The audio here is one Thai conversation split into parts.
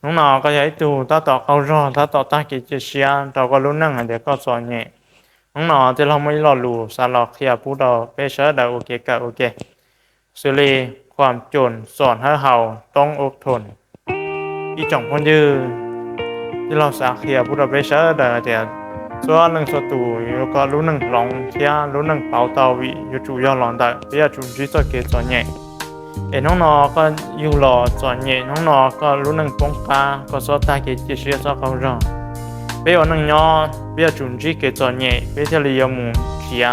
น้องนอก็ย้ายตูตาต่อเขารอตาต่อตากิจเชียเราก็รู้นั่งเดี๋ยวก็สอนเนี่ยน้องนอจะเราไม่รอรู้สารเขียผู้เราไปเชิดโอเคก็โอเคสุรีความจนสอนให้เราต้องอดทนอีจ่องพนยืนที่เราสาเขียผู้เราไปเชิดเดี๋ยวส่วนหนึ่งสตูแล้วก็รู้หนึ่งลองเทียรู้หนึ่งเป่าเตาวิอยู่จู่ยอหลอนได้เพื่อจุดที่จะเกิดสอนเนี่ยน้องนอก็อยู่รอสอนเนี่ยน้องนอก็รู้หนึ่งปงปาก็สอนตาเกิดเชียจะเขารอเพื่อหนึ่งยอเพื่อจุดที่เกิดสอนเนี่ยเพื่อจะเลี้ยงมูเขีย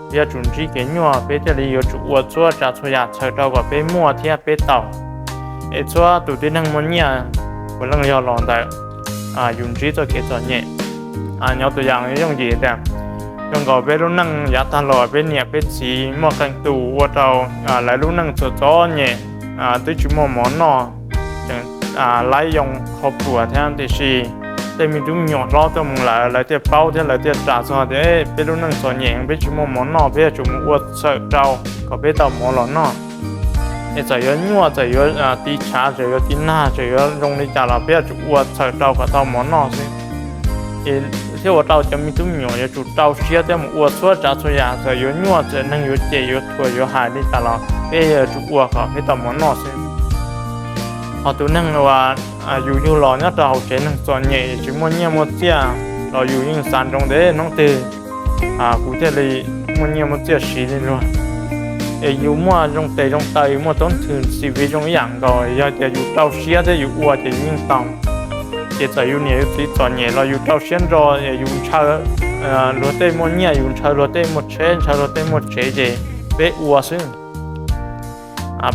เพื่อจุดที่เกิดยัวเพื่อจะเลี้ยงจุดวัวชัวจะชัวยาเชิดเราก็เพื่อมั่วเทียเพื่อเต่าชัวตัวที่นั่งมันเนี่ยวันหนึ่งยอหลอนได้ยุนที่จะเกิดสอนเนี่ยnhauตัวอย่างอย่างgìแต่ยังก็เป็นรุ่นนั่งยาตลอดเป็นเนี่ยเป็นสีหมอกันตูว่าเราหลายรุ่นนั่งสดจ้อเนี่ยตัวจุ่มหมอนนอไล่ยงครอบครัวแทนที่ชีแต่มีตุ้มหยอดล้อตัวมึงหลายเตี้ยเป้าเท่าไรเตี้ยจ่าสอดเป็นรุ่นนั่งส่วนใหญ่เป็นจุ่มหมอนนอเป็นจุ่มอวดเสกเราก็เป็นต่อหมอหลอนนอจะ有鸟จะ有地茶จะ有地拿จะ有用的家了别就我才找个到么孬是ที่ว่าเราจะมีตุ้มหยอยจุดเราเชื่อแต่หมดส่วนจากส่วนใหญ่จะ有鸟จะนั่ง有เจ有ถั่ว有หายได้ตลอดเพื่อจุดวัวเขาไม่ต้องมันนอสิพอตัวนั่งว่าอยู่รอเนี่ยเราเจนั่งส่วนใหญ่จุดมันเนี่ยมันเสียเราอยู่ยิ่งสั่นตรงเด้น้องตื่นกูจะเลยมันเนี่ยมันเสียสีเลยด้วยอยู่มั่วตรงเตะตรงไตมั่วต้นถึงชีวิตตรงอย่างก็อยากจะอยู่เราเชื่อจะอยู่วัวจะยิ่งต้องจะ在อยู่เนี่ยที่ตอนเนี่ยเราอยู่เจ้าเช่นรออยู่ชาโรเต้หมดเนี่ยอยู่ชาโรเต้หมดเช่นชาโรเต้หมดเฉยเจเป๊ะวัวซึ่ง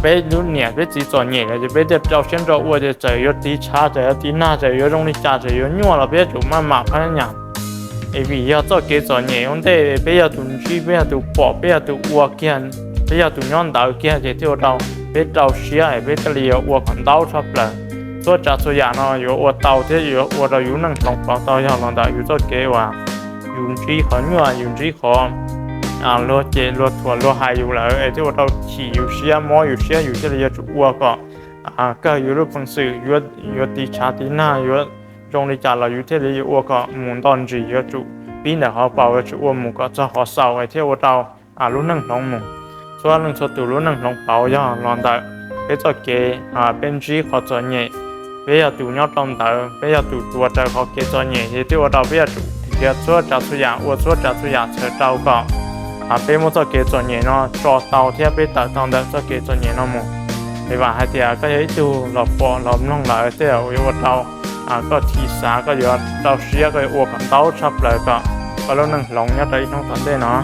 เป๊ะรุ่นเนี่ยเป๊ะที่ตอนเนี่ยจะเป๊ะเจ้าเช่นรอวัวจะ在อยู่ที่ชาจะอยู่ที่หน้าจะอยู่ตรงนี้จ่าจะอยู่ยัวเราเป๊ะจุมาหมาพันอย่างวิ要做给ตอนเนี่ย我哋เป๊ะตุนชีเป๊ะตุปอเป๊ะตุวัวเกียนเป๊ะตุย้อนดาวเกียนจะที่เราเป๊ะเจ้าเสียเป๊ะจะเลี้ยวัวขันดาวชอบเลยตัวจัดตัวอย่างเนาะอยู่วัวเต่าที่อยู่วัวเราอยู่นั่งลงเป่าเต่าอย่างเราได้อยู่ตัวเก๋ว่าอยู่ที่ขอนว่าอยู่ที่ขอรถเจรถถั่วรถหายอยู่แล้วที่ว่าเราขี่อยู่เชียมออยู่เชียอยู่ที่เราจุวัวก็อยู่รูปฟังสื่ออยู่ตีชาตีหน้าอยู่ตรงนี้จ่าเราอยู่ที่เราวัวก็หมุนตอนจีอยู่จุปีนแต่เขาเป่าจุวัวหมูก็จะขอเสาที่ว่าเรารู้นั่งลงหมูส่วนหนึ่งสตูรู้นั่งลงเป่าอย่างเราได้เป็นตัวเก๋เป็นจีขอตัวเนี่ยเบียดูยอดตรงเต๋อเบียดูตัวเจ้าเขาเกจเนี่ยที่ว่าเราเบียดูเกี่ยวชัวจัดสุยาวัวชัวจัดสุยาเชิดเจ้าก็เป็นมุสเกจเนี่ยเนาะจอเตาที่เป็นเต๋อตรงเต๋อสเกจเนี่ยเนาะมั้งในว่าให้เดี๋ยวก็ยังดูเราปอเราน้องหลายเดี๋ยวว่าเราก็ทีสาก็เดี๋ยวเราเชียก็วัวกันเต๋าชับเลยก็เราหนึ่งหลงเนี่ยได้น้องตอนได้เนาะ